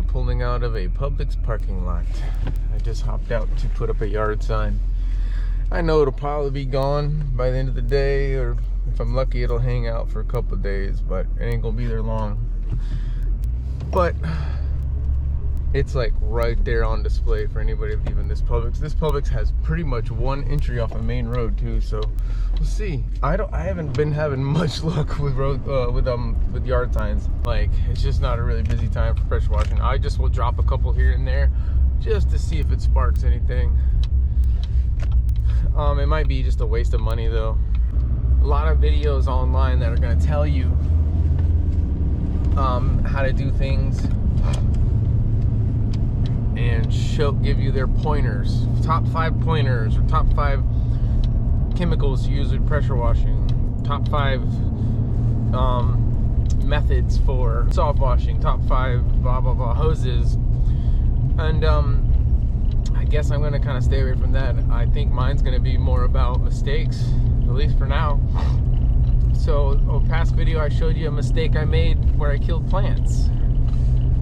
pulling out of a Publix parking lot. I just hopped out to put up a yard sign. I know it'll probably be gone by the end of the day, or if I'm lucky it'll hang out for a couple of days, but it ain't gonna be there long. But it's like right there on display for anybody leaving this Publix. This Publix has pretty much one entry off a main road too, so we'll see. I haven't been having much luck with with yard signs. Like, it's just not a really busy time for pressure washing. I just will drop a couple here and there just to see if it sparks anything. It might be just a waste of money though. A lot of videos online that are going to tell you how to do things and give you their pointers, top 5 pointers, or top 5 chemicals to use with pressure washing, top 5 methods for soft washing, top 5 blah blah blah hoses, and I guess I'm gonna kind of stay away from that. I think mine's gonna be more about mistakes, at least for now. So, past video I showed you a mistake I made where I killed plants.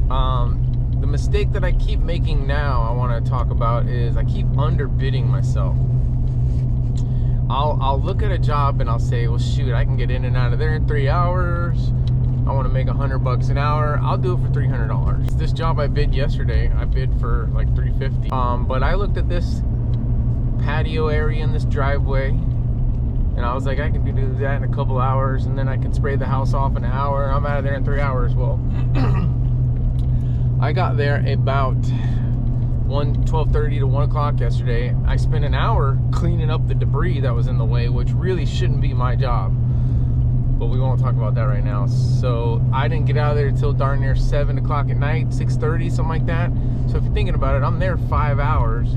The mistake that I keep making now, I want to talk about, is I keep underbidding myself. I'll look at a job and I'll say, well shoot, I can get in and out of there in 3 hours. I want to make $100 an hour. I'll do it for $300. This job I bid yesterday, I bid for like $350. But I looked at this patio area in this driveway, and I was like, I can do that in a couple hours, and then I can spray the house off in an hour. I'm out of there in 3 hours. Well, I got there about 12:30 to 1 o'clock yesterday. I spent an hour cleaning up the debris that was in the way, which really shouldn't be my job, but we won't talk about that right now. So I didn't get out of there until darn near 7 o'clock at night, 6:30, something like that. So if you're thinking about it, I'm there 5 hours.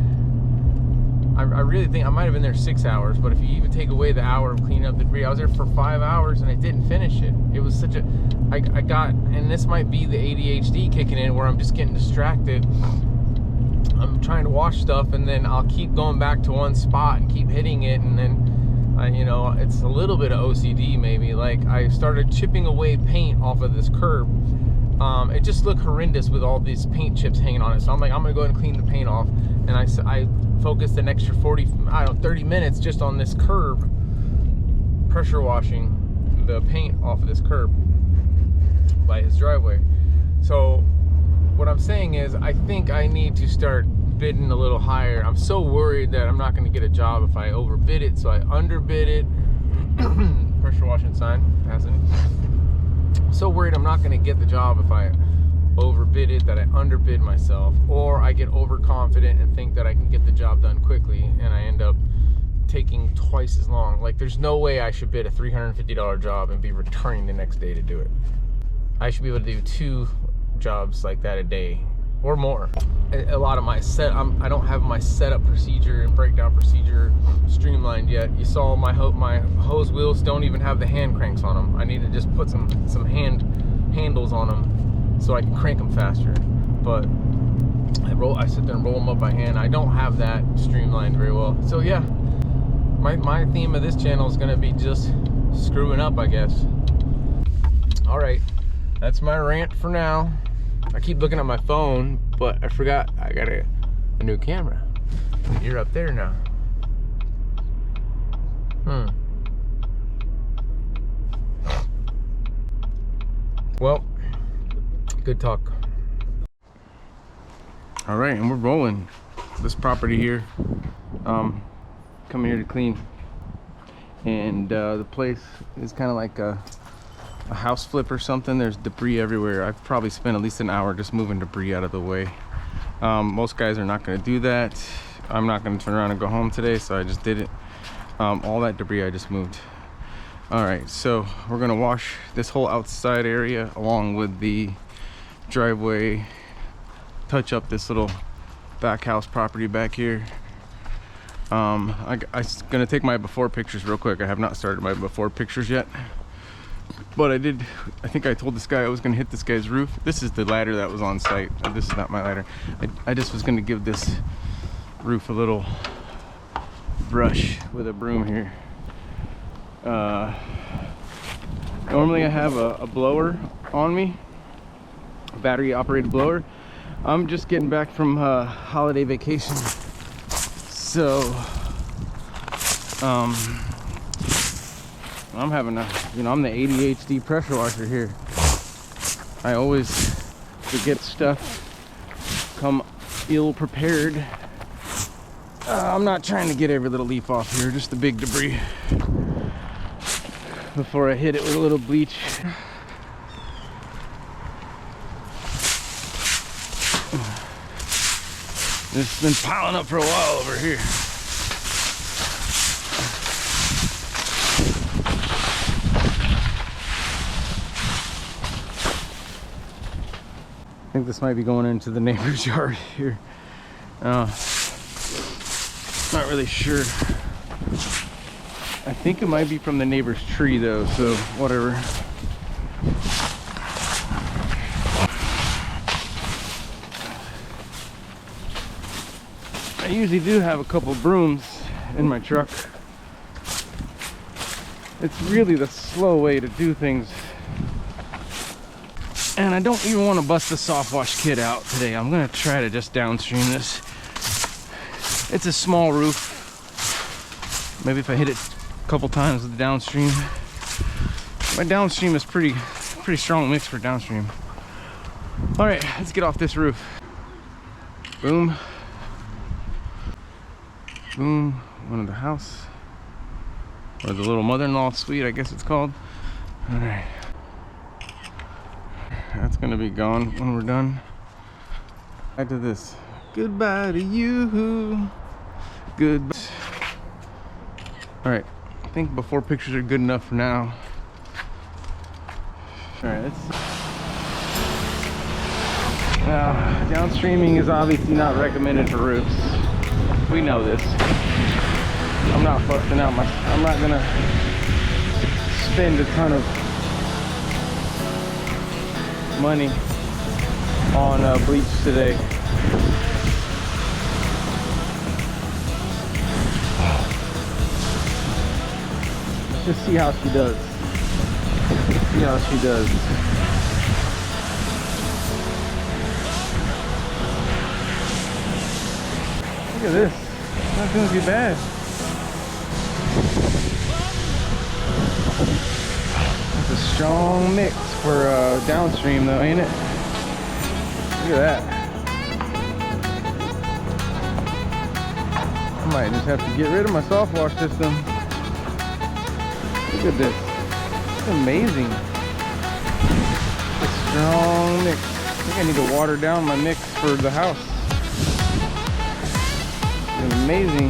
I really think I might have been there 6 hours, but if you even take away the hour of cleaning up the debris, I was there for 5 hours and I didn't finish it. It was such a, I got, and this might be the ADHD kicking in where I'm just getting distracted. I'm trying to wash stuff and then I'll keep going back to one spot and keep hitting it, and then you know, it's a little bit of OCD maybe. Like, I started chipping away paint off of this curb. It just looked horrendous with all these paint chips hanging on it. So I'm like, I'm gonna go ahead and clean the paint off, and I focused an extra 30 minutes just on this curb, pressure washing the paint off of this curb by his driveway. So what I'm saying is, I think I need to start bidding a little higher. I'm so worried that I'm not going to get a job if I overbid it, so I underbid it. Pressure washing sign passing. I'm so worried I'm not going to get the job if I overbid it, that I underbid myself, or I get overconfident and think that I can get the job done quickly and I end up taking twice as long. Like, there's no way I should bid a $350 job and be returning the next day to do it. I should be able to do 2 jobs like that a day or more. A lot of my I don't have my setup procedure and breakdown procedure streamlined yet. You saw my hose wheels don't even have the hand cranks on them. I need to just put some handles on them so I can crank them faster. But I sit there and roll them up by hand. I don't have that streamlined very well. So yeah, my theme of this channel is gonna be just screwing up, I guess. All right, that's my rant for now. I keep looking at my phone, but I forgot I got a new camera. You're up there now. Well, good talk. All right, and we're rolling. This property here, coming here to clean, and the place is kind of like a house flip or something. There's debris everywhere. I've probably spent at least an hour just moving debris out of the way. Most guys are not going to do that. I'm not going to turn around and go home today, so I just did it. All that debris I just moved. All right, so we're going to wash this whole outside area along with the driveway, touch up this little back house property back here. I'm gonna take my before pictures real quick. I have not started my before pictures yet, but I think I told this guy I was gonna hit this guy's roof. This is the ladder that was on site. This is not my ladder. I just was gonna give this roof a little brush with a broom here. Normally I have a blower on me, a battery operated blower. I'm just getting back from holiday vacation, so I'm having a, I'm the ADHD pressure washer here. I always forget stuff, come ill prepared. I'm not trying to get every little leaf off here, just the big debris before I hit it with a little bleach. It's been piling up for a while over here. I think this might be going into the neighbor's yard here. Not really sure. I think it might be from the neighbor's tree though, so whatever. I usually do have a couple brooms in my truck. It's really the slow way to do things. And I don't even want to bust the soft wash kit out today. I'm gonna try to just downstream this. It's a small roof. Maybe if I hit it a couple times with the downstream. My downstream is pretty strong mix for downstream. All right, let's get off this roof. Boom. Boom. One of the house. Or the little mother-in-law suite, I guess it's called. All right. That's gonna be gone when we're done. Back to this. Goodbye to you. Goodbye. All right, I think before pictures are good enough for now. All right, let's. Now, downstreaming is obviously not recommended for roofs. We know this. I'm not busting out I'm not gonna spend a ton of money on bleach today. Let's just see how she does. See how she does. Look at this. It's not gonna be bad. That's a strong mix for downstream though, ain't it? Look at that. I might just have to get rid of my soft wash system. Look at this. It's amazing. It's a strong mix. I think I need to water down my mix for the house. It's an amazing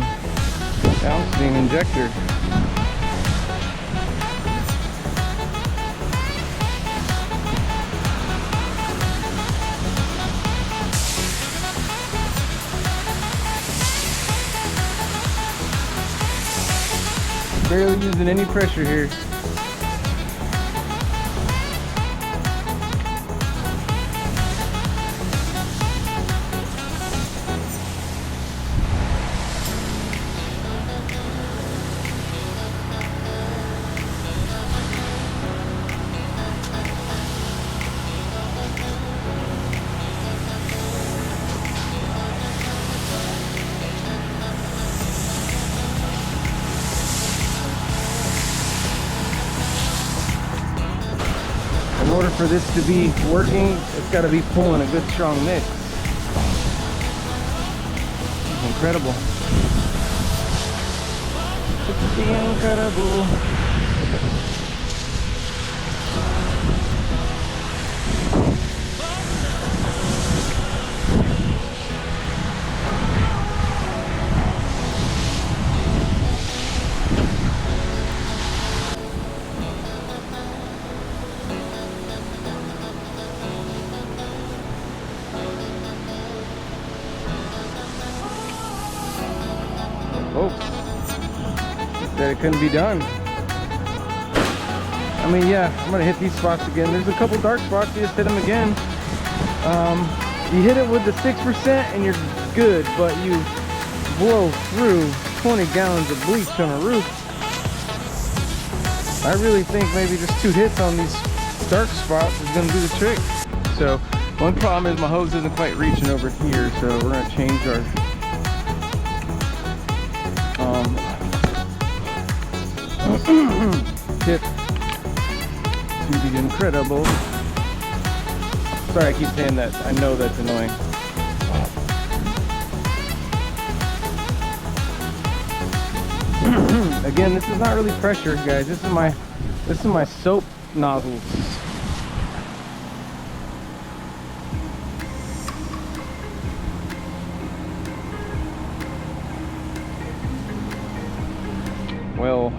downstream injector. Barely using any pressure here. In order for this to be working, it's got to be pulling a good strong mix. It's incredible. It's incredible. Folks, that it couldn't be done. I mean, yeah, I'm gonna hit these spots again. There's a couple dark spots, you just hit them again. You hit it with the 6% and you're good, but you blow through 20 gallons of bleach on a roof. I really think maybe just 2 hits on these dark spots is gonna do the trick. So One problem is my hose isn't quite reaching over here, so we're gonna change our tip to the incredible. Sorry, I keep saying that. I know that's annoying. Again, this is not really pressure, guys. This is my soap nozzles. Well,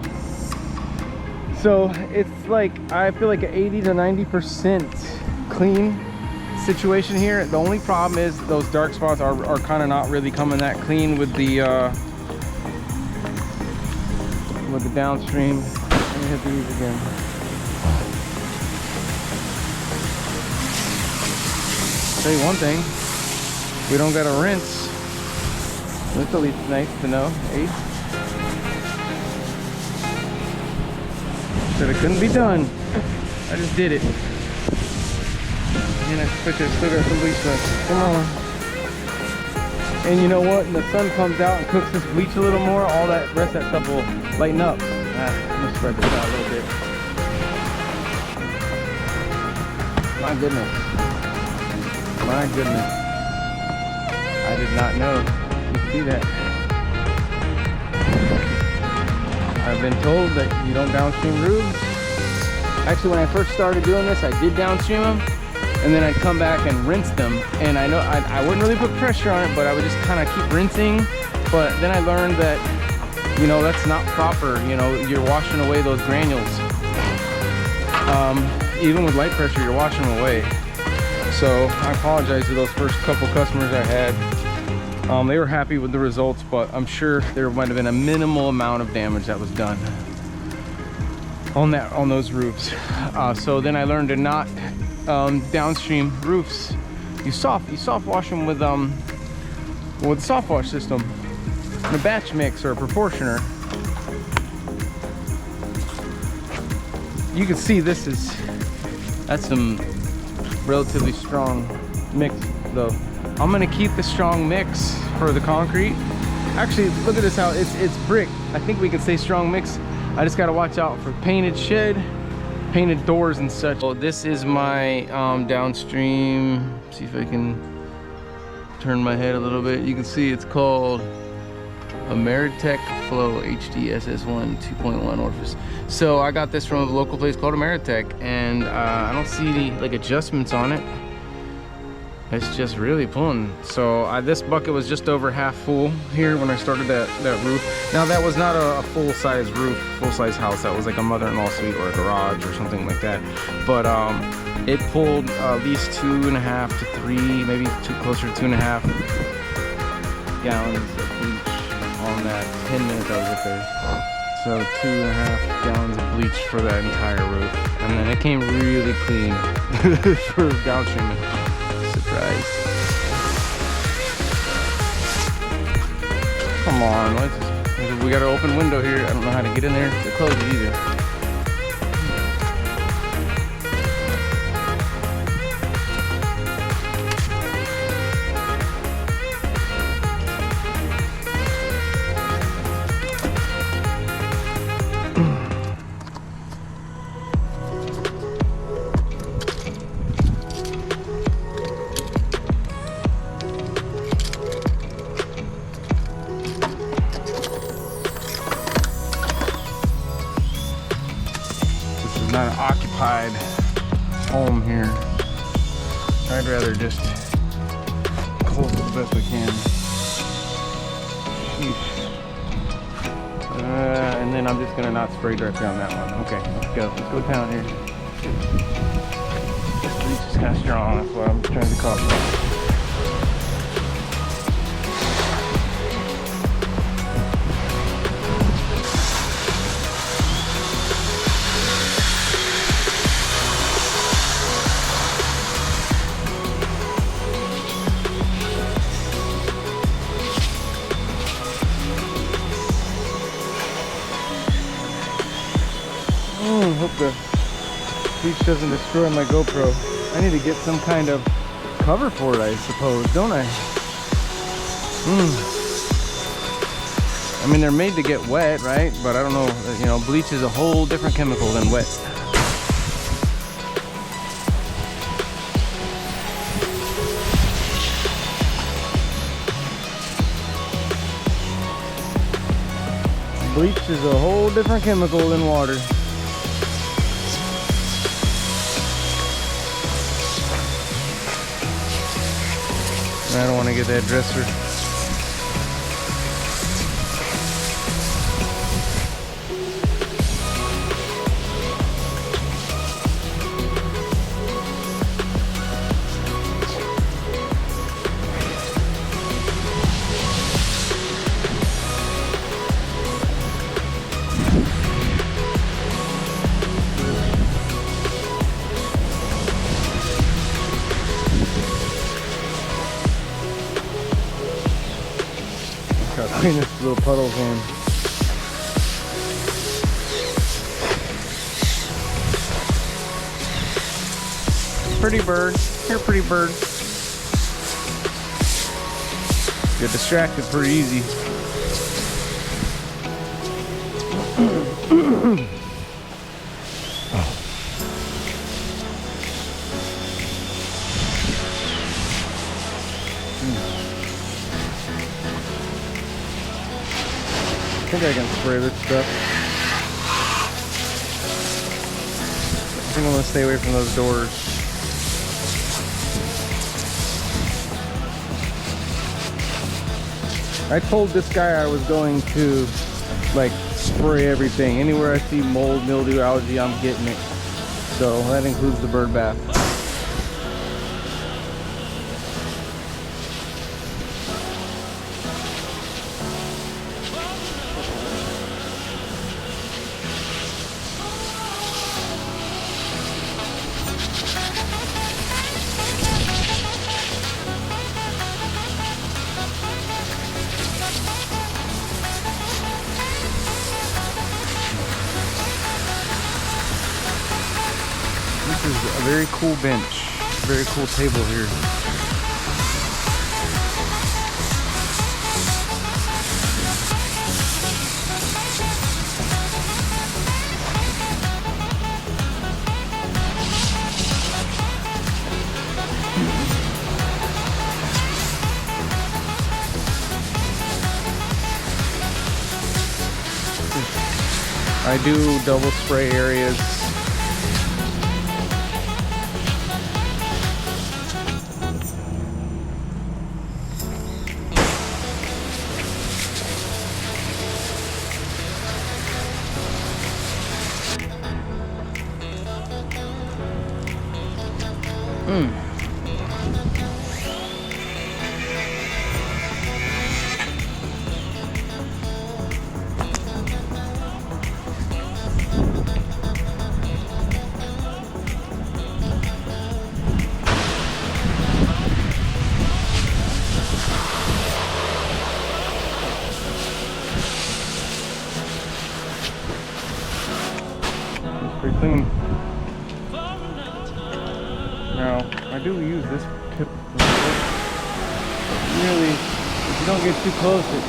so it's like, I feel like an 80 to 90% clean situation here. The only problem is those dark spots are kind of not really coming that clean with the downstream. Let me hit these again. Tell you one thing, we don't got to rinse. That's at least nice to know. Said it couldn't be done. I just did it. And I still got some bleach left. Come on. And you know what? When the sun comes out and cooks this bleach a little more, all that rest of that stuff will lighten up. I'm gonna spread this out a little bit. My goodness. My goodness. I did not know you could see that. I've been told that you don't downstream roofs. Actually, when I first started doing this, I did downstream them, and then I'd come back and rinse them. And I know I wouldn't really put pressure on it, but I would just kind of keep rinsing. But then I learned that, you know, that's not proper. You know, you're washing away those granules. Even with light pressure, you're washing them away. So I apologize to those first couple customers I had. They were happy with the results, but I'm sure there might have been a minimal amount of damage that was done on those roofs. So then I learned to not downstream roofs. You soft wash them with a soft wash system, in a batch mix or a proportioner. You can see that's some relatively strong mix though. I'm gonna keep the strong mix for the concrete. Actually, look at this how it's brick. I think we can say strong mix. I just gotta watch out for painted shed, painted doors and such. So this is my downstream. See if I can turn my head a little bit. You can see it's called Ameritech Flow HD SS1 2.1 orifice. So I got this from a local place called Ameritech, and I don't see any like adjustments on it. It's just really pulling. So this bucket was just over half full here when I started that roof. Now that was not a full-size roof, full-size house. That was like a mother-in-law suite or a garage or something like that. But it pulled at least 2.5 to 3, maybe closer to 2.5 gallons of bleach on that 10 minutes I was up there. So 2.5 gallons of bleach for that entire roof. And then it came really clean for downstreaming. Surprise. Come on, we got an open window here. I don't know how to get in there to close it either. Not an occupied home here. I'd rather just close it the best we can. And then I'm just gonna not spray directly on that one. Okay, let's go down here. This bleach is kind of strong, that's why I'm trying to call it. Hope the bleach doesn't destroy my GoPro. I need to get some kind of cover for it, I suppose, don't I? I mean, they're made to get wet, right? But I don't know, you know, bleach is a whole different chemical than wet. Bleach is a whole different chemical than water. I don't want to get that dresser. Clean this little puddles in. Pretty bird. You're a pretty bird. Get distracted pretty easy. I think I can spray this stuff. I think I'm gonna stay away from those doors. I told this guy I was going to like spray everything. Anywhere I see mold, mildew, algae, I'm getting it. So that includes the bird bath. This is a very cool bench, very cool table here. I do double spray areas. Pretty clean. Now, I do use this tip. Really, if you don't get too close, it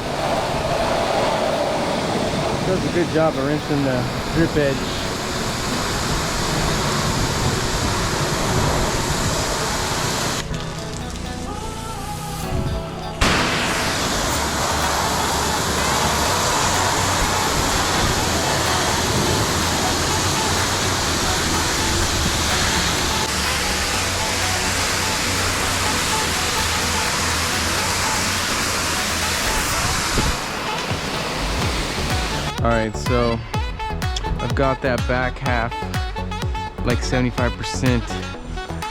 does a good job of rinsing the drip edge. Alright, so I've got that back half like 75%.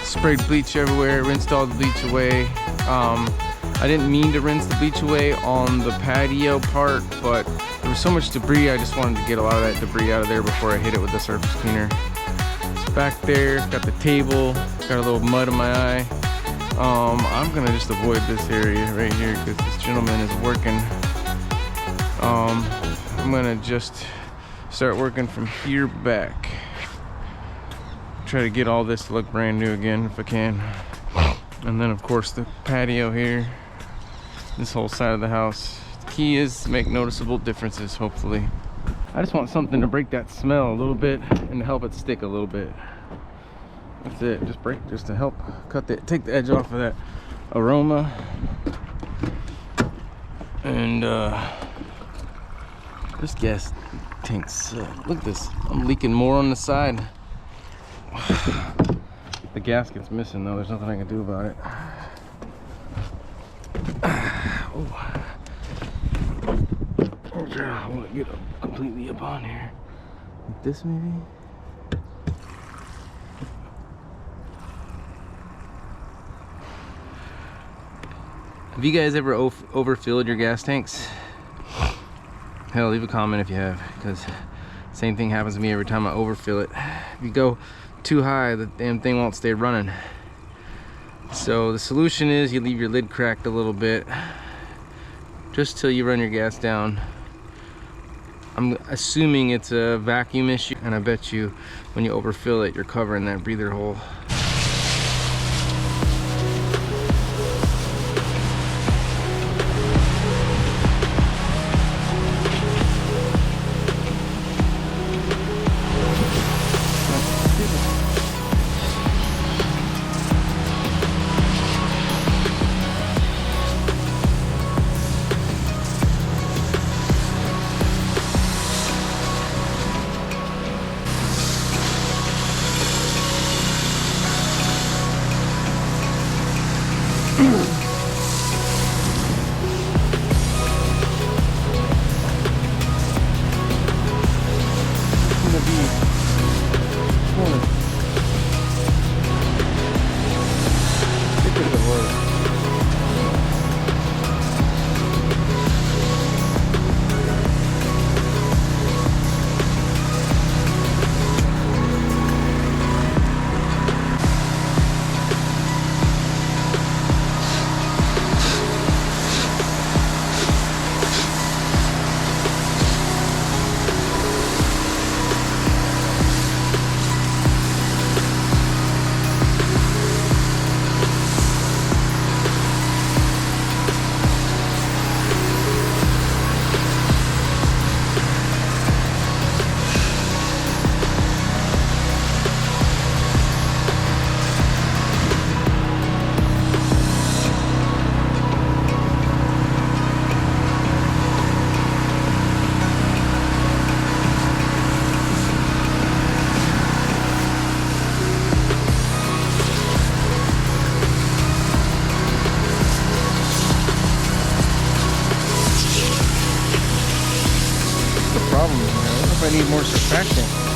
Sprayed bleach everywhere, rinsed all the bleach away. I didn't mean to rinse the bleach away on the patio part, but there was so much debris, I just wanted to get a lot of that debris out of there before I hit it with the surface cleaner. It's back there, got the table, got a little mud in my eye. I'm gonna just avoid this area right here because this gentleman is working. I'm gonna just start working from here back. Try to get all this to look brand new again if I can. And then of course the patio here, this whole side of the house. The key is to make noticeable differences, hopefully. I just want something to break that smell a little bit and to help it stick a little bit. That's it, just to help take the edge off of that aroma. And this gas tank's, look at this, I'm leaking more on the side. The gasket's missing though, there's nothing I can do about it. Oh. I want to get completely up on here. Like this maybe? Have you guys ever overfilled your gas tanks? Hell, leave a comment if you have, because same thing happens to me every time I overfill it. If you go too high, the damn thing won't stay running. So the solution is you leave your lid cracked a little bit just till you run your gas down. I'm assuming it's a vacuum issue, and I bet you when you overfill it, you're covering that breather hole. Problem, I wonder if I need more surfactant.